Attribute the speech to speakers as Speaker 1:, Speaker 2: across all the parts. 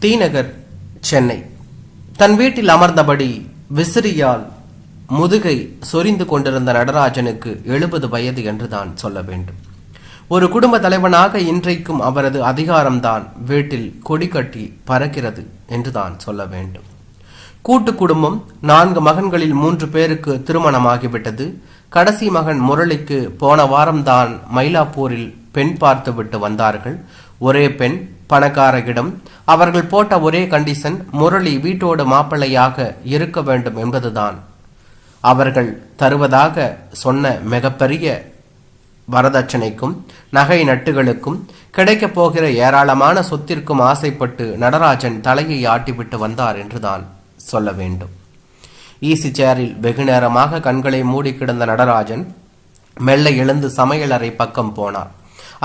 Speaker 1: தீநகர், சென்னை. தன் வீட்டில் அமர்ந்தபடி விசிறியால் முதுகை சொரிந்து கொண்டிருந்த நடராஜனுக்கு 70 வயது என்றுதான் சொல்ல வேண்டும். ஒரு குடும்ப தலைவனாக இன்றைக்கும் அவரது அதிகாரம்தான் வீட்டில் கொடி கட்டி பறக்கிறது என்றுதான் சொல்ல வேண்டும். கூட்டு குடும்பம், 4 மகன்களில் 3 பேருக்கு திருமணமாகிவிட்டது. கடைசி மகன் முரளிக்கு போன வாரம்தான் மயிலாப்பூரில் பெண் பார்த்துவிட்டு வந்தார்கள். ஒரே பெண், பணக்காரரிடம். அவர்கள் போட்ட ஒரே கண்டிஷன், முரளி வீட்டோடு மாப்பிள்ளையாக இருக்க வேண்டும் என்பதுதான். அவர்கள் தருவதாக சொன்ன மிகப்பெரிய வரதட்சணைக்கும் நகை நட்டுகளுக்கும் கிடைக்கப் போகிற ஏராளமான சொத்திற்கும் ஆசைப்பட்டு நடராஜன் தலையை ஆட்டிவிட்டு வந்தார் என்றுதான் சொல்ல வேண்டும். ஈசி சேரில் வெகு நேரமாக கண்களை மூடி கிடந்த நடராஜன் மெல்ல எழுந்து சமையலறை பக்கம் போனார்.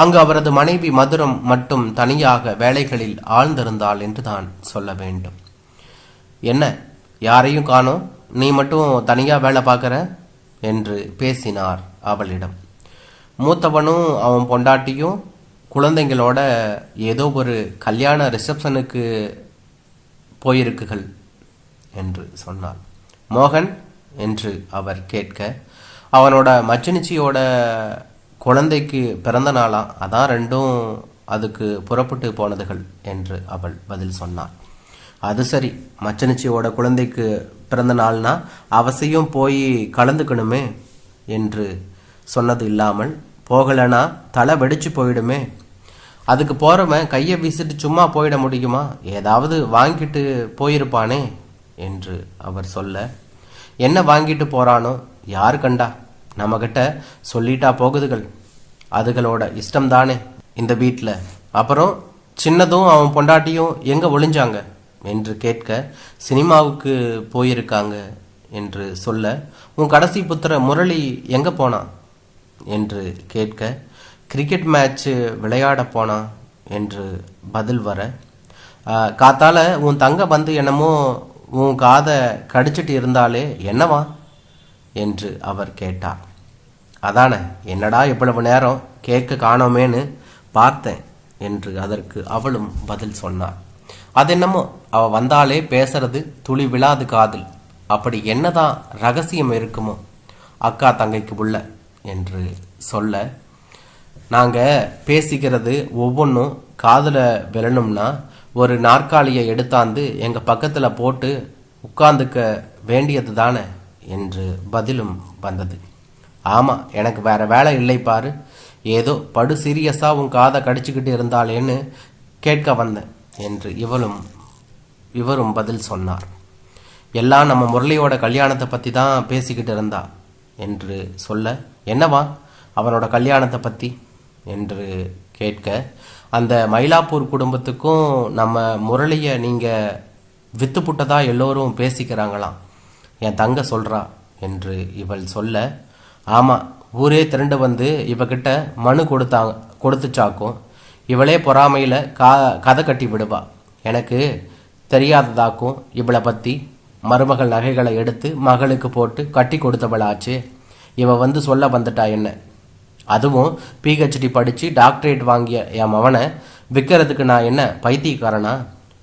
Speaker 1: அங்கு அவரது மனைவி மதுரம் மட்டும் தனியாக வேலைகளில் ஆழ்ந்திருந்தாள் என்றுதான் சொல்ல வேண்டும். என்ன, யாரையும் காணோம், நீ மட்டும் தனியா வேலை பார்க்கற என்று பேசினார் அவளிடம். மூத்தவனும் அவன் பொண்டாட்டியும் குழந்தைங்களோட ஏதோ ஒரு கல்யாண ரிசப்ஷனுக்கு போயிருக்குகள் என்று சொன்னார். மோகன் என்று அவர் கேட்க, அவனோட மச்சினிச்சியோட குழந்தைக்கு பிறந்த நாளாம், அதான் ரெண்டும் அதுக்கு புறப்பட்டு போனதுகள் என்று அவள் பதில் சொன்னார். அது சரி, மச்சனிச்சியோட குழந்தைக்கு பிறந்த நாள்னா அவசியம் போய் கலந்துக்கணுமே என்று சொன்னது இல்லாமல், போகலனா தலை வெடிச்சு போயிடுமே, அதுக்கு போறவன் கையை வீசிட்டு சும்மா போயிட முடியுமா, ஏதாவது வாங்கிட்டு போயிருப்பானே என்று அவர் சொல்ல, என்ன வாங்கிட்டு போறானோ யாரு கண்டா, நம்மகிட்ட சொல்லிட்டா போகுதுகள், அதுகளோட இஷ்டம்தானே இந்த வீட்டில். அப்புறம் சின்னதும் அவன் பொண்டாட்டியும் எங்க ஒளிஞ்சாங்க என்று கேட்க, சினிமாவுக்கு போயிருக்காங்க என்று சொல்ல, உன் கடைசி புத்திர முரளி எங்க போனான் என்று கேட்க, கிரிக்கெட் மேட்ச்சு விளையாட போனான் என்று பதில் வர, காத்தால உன் தங்க வந்து என்னமோ உன் காதை கடிச்சிட்டு இருந்தாலே என்னவா என்று அவர் கேட்டார். அதானே, என்னடா இவ்வளவு நேரம் கேட்க காணோமேன்னு பார்த்தேன் என்று அதற்கு அவளும் பதில் சொன்னார். அதென்னமோ அவ வந்தாலே பேசுறது துளி விழாது காதில், அப்படி என்னதான் ரகசியம் இருக்குமோ அக்கா தங்கைக்கு உள்ள என்று சொல்ல, நாங்கள் பேசிக்கிறது ஒவ்வொன்றும் காதில் விழணும்னா ஒரு நாற்காலியை எடுத்தாந்து எங்கள் பக்கத்தில் போட்டு உட்கார்ந்துக்க வேண்டியது தானே என்று பதிலும் வந்தது. ஆமாம், எனக்கு வேற வேலை இல்லை பாரு, ஏதோ படு சீரியஸாக உன் காதை கடிச்சுக்கிட்டு இருந்தாளேன்னு கேட்க வந்தேன் என்று இவரும் பதில் சொன்னார். எல்லாம் நம்ம முரளியோட கல்யாணத்தை பற்றி தான் பேசிக்கிட்டு இருந்தா என்று சொல்ல, என்னவா அவனோட கல்யாணத்தை பற்றி என்று கேட்க, அந்த மயிலாப்பூர் குடும்பத்துக்கும் நம்ம முரளியை நீங்கள் வித்து புட்டதா எல்லோரும் பேசிக்கிறாங்களாம், என் தங்க சொல்கிறா என்று இவள் சொல்ல, ஆமாம், ஊரே திரண்டு வந்து இவகிட்ட மனு கொடுத்துச்சாக்கும், இவளே பொறாமையில் கதை கட்டி விடுவா, எனக்கு தெரியாததாக்கும் இவளை பற்றி, மருமகள் நகைகளை எடுத்து மகளுக்கு போட்டு கட்டி கொடுத்தவளாச்சு, இவ வந்து சொல்ல வந்துட்டா என்ன, அதுவும் PhD படித்து டாக்டரேட் வாங்கிய என் மவனை விற்கிறதுக்கு நான் என்ன பைத்தியக்காரனா,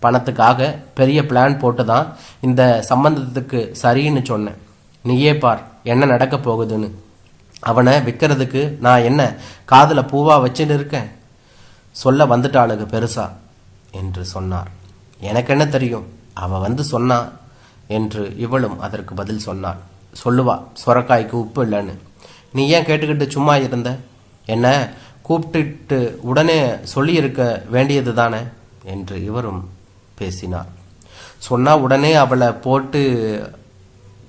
Speaker 1: பணத்துக்காக பெரிய பிளான் போட்டு தான் இந்த சம்பந்தத்துக்கு சரின்னு சொன்னேன், நீயே பார் என்ன நடக்க போகுதுன்னு, அவனை விற்கிறதுக்கு நான் என்ன காதில் பூவா வச்சுன்னு இருக்கேன், சொல்ல வந்துட்டாளுங்க பெருசா என்று சொன்னார். எனக்கு என்ன தெரியும், அவ வந்து சொன்னா என்று இவளும் அதற்கு பதில் சொன்னாள். சொல்லுவா சொரக்காய்க்கு உப்பு இல்லைன்னு, நீ ஏன் கேட்டுக்கிட்டு சும்மா இருந்த, என்ன கூப்பிட்டு உடனே சொல்லியிருக்க வேண்டியது தானே என்று இவரும் பேசினார். சொன்னா உடனே அவளை போட்டு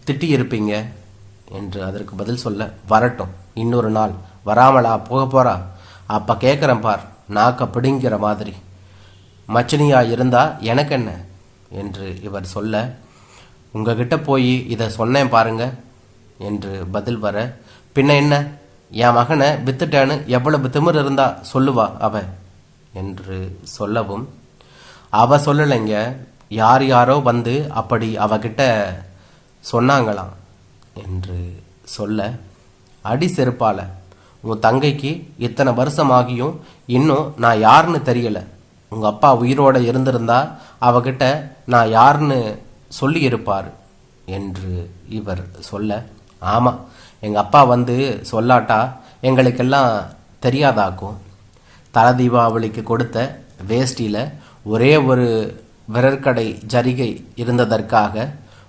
Speaker 1: திட்டி இருப்பீங்க என்று அதற்கு பதில் சொல்ல, வரட்டும், இன்னொரு நாள் வராமலா போக போறா, அப்ப கேட்குறேன் பார் நாக்க பிடிங்கிற மாதிரி, மச்சினியா இருந்தா எனக்கு என்ன என்று இவர் சொல்ல, உங்ககிட்ட போய் இதை சொன்னேன் பாருங்க என்று பதில் வர, பின்ன என்ன, என் மகனை வித்துட்டேன்னு எவ்வளவு திமிர் இருந்தா சொல்லுவா அவ என்று சொல்லவும், அவ சொல்லலைங்க, யார் யாரோ வந்து அப்படி அவகிட்ட சொன்னாங்களாம் என்று சொல்ல, அடி செருப்பால, உன் தங்கைக்கு இத்தனை வருஷமாகியும் இன்னும் நான் யாருன்னு தெரியல, உங்கள் அப்பா உயிரோடு இருந்திருந்தா அவகிட்ட நான் யாருன்னு சொல்லி இருப்பார் என்று இவர் சொல்ல, ஆமாம், எங்கள் அப்பா வந்து சொல்லாட்டா எங்களுக்கெல்லாம் தெரியாதாக்கும். தலை தீபாவளிக்கு கொடுத்த வேஷ்டியில் ஒரே ஒரு விரற்கடை ஜரிகை இருந்ததற்காக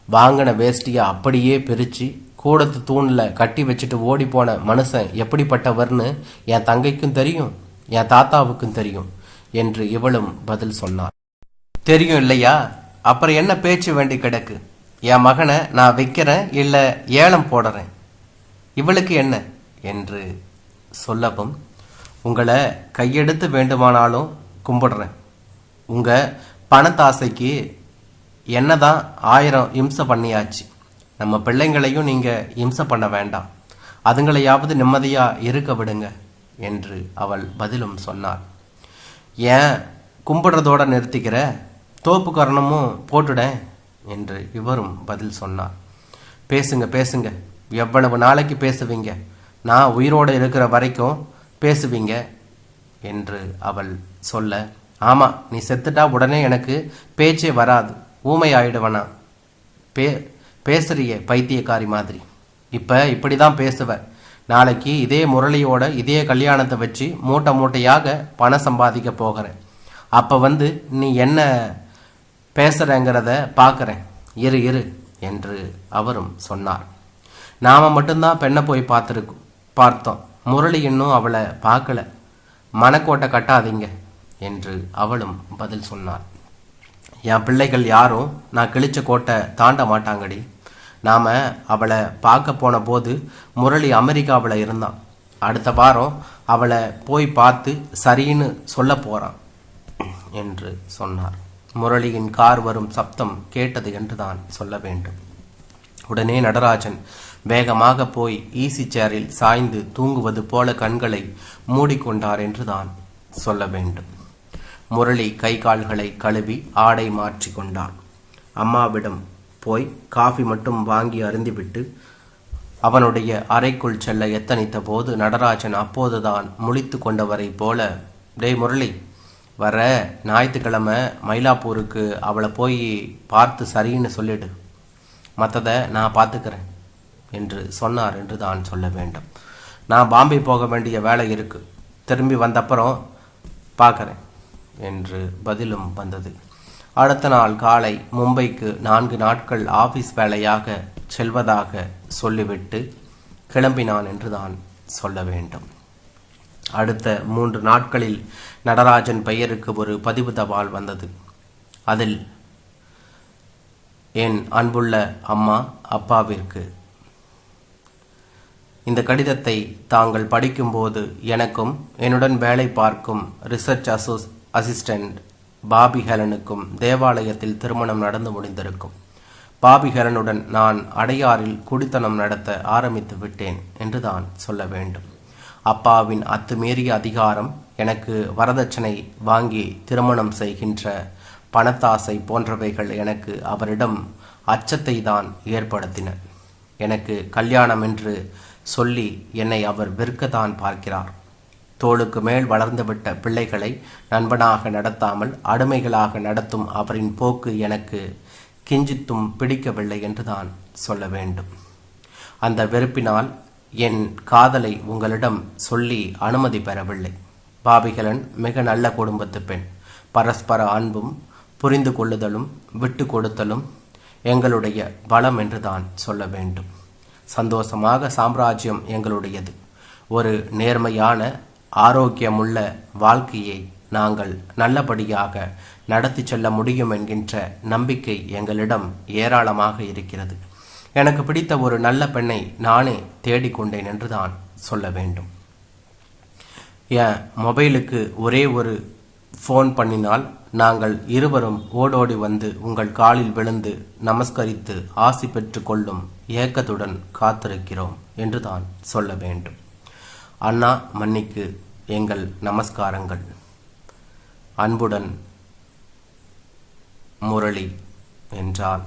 Speaker 1: வாங்கின வேஷ்டியை அப்படியே பிரித்து கூடத்து தூணில் கட்டி வச்சுட்டு ஓடி போன மனுஷன் எப்படிப்பட்டவர்னு என் தங்கைக்கும் தெரியும், என் தாத்தாவுக்கும் தெரியும் என்று இவளும் பதில் சொன்னார். தெரியும் இல்லையா, அப்புறம் என்ன பேச்சு வேண்டி கிடக்கு? என் மகனை நான் விற்கிறேன் இல்லை ஏலம் போடுறேன், இவளுக்கு என்ன என்று சொல்லவும், உங்களை கையெடுத்து வேண்டுமானாலும் கும்பிடுறேன். உங்கள் பணத்தாசைக்கு என்னதான் 1000 இம்சை பண்ணியாச்சு. நம்ம பிள்ளைங்களையும் நீங்கள் இம்சை பண்ண வேண்டாம், அதுங்களையாவது நிம்மதியாக இருக்க விடுங்க என்று அவள் பதிலும் சொன்னாள். ஏன் கும்பிடுறதோட நிறுத்திக்கிற, தோப்பு கரணமும் போட்டுடேன் என்று இவரும் பதில் சொன்னார். பேசுங்க பேசுங்க, எவ்வளவு நாளைக்கு பேசுவீங்க, நான் உயிரோடு இருக்கிற வரைக்கும் பேசுவீங்க என்று அவள் சொல்ல, ஆமாம், நீ செத்துட்டா உடனே எனக்கு பேச்சே வராது, ஊமை ஆயிடுவனா, பேசுறிய பைத்தியக்காரி மாதிரி. இப்போ இப்படி தான் பேசுவ. நாளைக்கு இதே முரளியோட இதே கல்யாணத்தை வச்சு மூட்டை மூட்டையாக பணம் சம்பாதிக்க போகிறேன். அப்போ வந்து நீ என்ன பேசுகிறேங்கிறத பார்க்குறேன், இரு இரு என்று அவரும் சொன்னார். நாம் மட்டும்தான் பெண்ணை போய் பார்த்தோம், முரளி இன்னும் அவளை பார்க்கல, மனக்கோட்டை கட்டாதீங்க என்று அவளும் பதில் சொன்னாள். என் பிள்ளைகள் யாரும் நான் கிழிச்ச கோட்டை தாண்ட மாட்டாங்கடி. நாம் அவளை பார்க்க போன போது முரளி அமெரிக்காவில் இருந்தான். அடுத்த வாரம் அவளை போய் பார்த்து சரின்னு சொல்ல போகிறான் என்று சொன்னார். முரளியின் கார் வரும் சப்தம் கேட்டது என்று தான் சொல்ல வேண்டும். உடனே நடராஜன் வேகமாக போய் ஈசி சேரில் சாய்ந்து தூங்குவது போல கண்களை மூடிக்கொண்டார் என்று தான் சொல்ல வேண்டும். முரளி கை கால்களை கழுவி ஆடை மாற்றி கொண்டான். அம்மாவிடம் போய் காஃபி மட்டும் வாங்கி அருந்திவிட்டு அவனுடைய அறைக்குள் செல்ல எத்தனித்த போது நடராஜன் அப்போதுதான் முழித்து கொண்டவரை போல, டேய் முரளி, வர ஞாயிற்றுக்கிழமை மயிலாப்பூருக்கு அவளை போய் பார்த்து சரின்னு சொல்லிடு, மற்றதை நான் பார்த்துக்கிறேன் என்று சொன்னார் என்று தான் சொல்ல வேண்டும். நான் பாம்பே போக வேண்டிய வேலை இருக்கு, திரும்பி வந்தப்புறம் பார்க்குறேன் என்று பதிலும் வந்தது. அடுத்த நாள் காலை மும்பைக்கு 4 நாட்கள் ஆபீஸ் வேலையாக செல்வதாக சொல்லிவிட்டு கிளம்பினான் என்று தான் சொல்ல வேண்டும். அடுத்த 3 நாட்களில் நடராஜன் பெயருக்கு ஒரு பதிவு தபால் வந்தது. அதில், என் அன்புள்ள அம்மா அப்பாவிற்கு, இந்த கடிதத்தை தாங்கள் படிக்கும்போது எனக்கும் என்னுடன் வேலை பார்க்கும் ரிசர்ச் அசிஸ்டன்ட் பாபி ஹெலனுக்கும் தேவாலயத்தில் திருமணம் நடந்து முடிந்திருக்கும். பாபி ஹெலனுடன் நான் அடையாறில் குடித்தனம் நடத்த ஆரம்பித்து விட்டேன் என்று தான் சொல்ல வேண்டும். அப்பாவின் அத்துமீறிய அதிகாரம் எனக்கு வரதட்சணை வாங்கி திருமணம் செய்கின்ற பணத்தாசை போன்றவைகள் எனக்கு அவரிடம் அச்சத்தை தான் ஏற்படுத்தின. எனக்கு கல்யாணம் என்று சொல்லி என்னை அவர் விற்கத்தான் பார்க்கிறார். தோளுக்கு மேல் வளர்ந்துவிட்ட பிள்ளைகளை நண்பனாக நடத்தாமல் அடிமைகளாக நடத்தும் அவரின் போக்கு எனக்கு கிஞ்சித்தும் பிடிக்கவில்லை என்று தான் சொல்ல வேண்டும். அந்த வெறுப்பினால் என் காதலை உங்களிடம் சொல்லி அனுமதி பெறவில்லை. பாபிகலன் மிக நல்ல குடும்பத்து பெண். பரஸ்பர அன்பும் புரிந்து கொள்ளுதலும் விட்டு கொடுத்தலும் எங்களுடைய பலம் என்று தான் சொல்ல வேண்டும். சந்தோஷமாக சாம்ராஜ்யம் எங்களுடையது. ஒரு நேர்மையான ஆரோக்கியமுள்ள வாழ்க்கையை நாங்கள் நல்லபடியாக நடத்தி செல்ல முடியும் என்கின்ற நம்பிக்கை எங்களிடம் ஏராளமாக இருக்கிறது. எனக்கு பிடித்த ஒரு நல்ல பெண்ணை நானே தேடிக்கொண்டேன் என்று தான் சொல்ல வேண்டும். என் மொபைலுக்கு ஒரே ஒரு ஃபோன் பண்ணினால் நாங்கள் இருவரும் ஓடோடி வந்து உங்கள் காலில் விழுந்து நமஸ்கரித்து ஆசி பெற்று கொள்ளும் ஏக்கத்துடன் காத்திருக்கிறோம் என்று தான் சொல்ல வேண்டும். அண்ணா மன்னிக்கு எங்கள் நமஸ்காரங்கள். அன்புடன் முரளி என்றான்.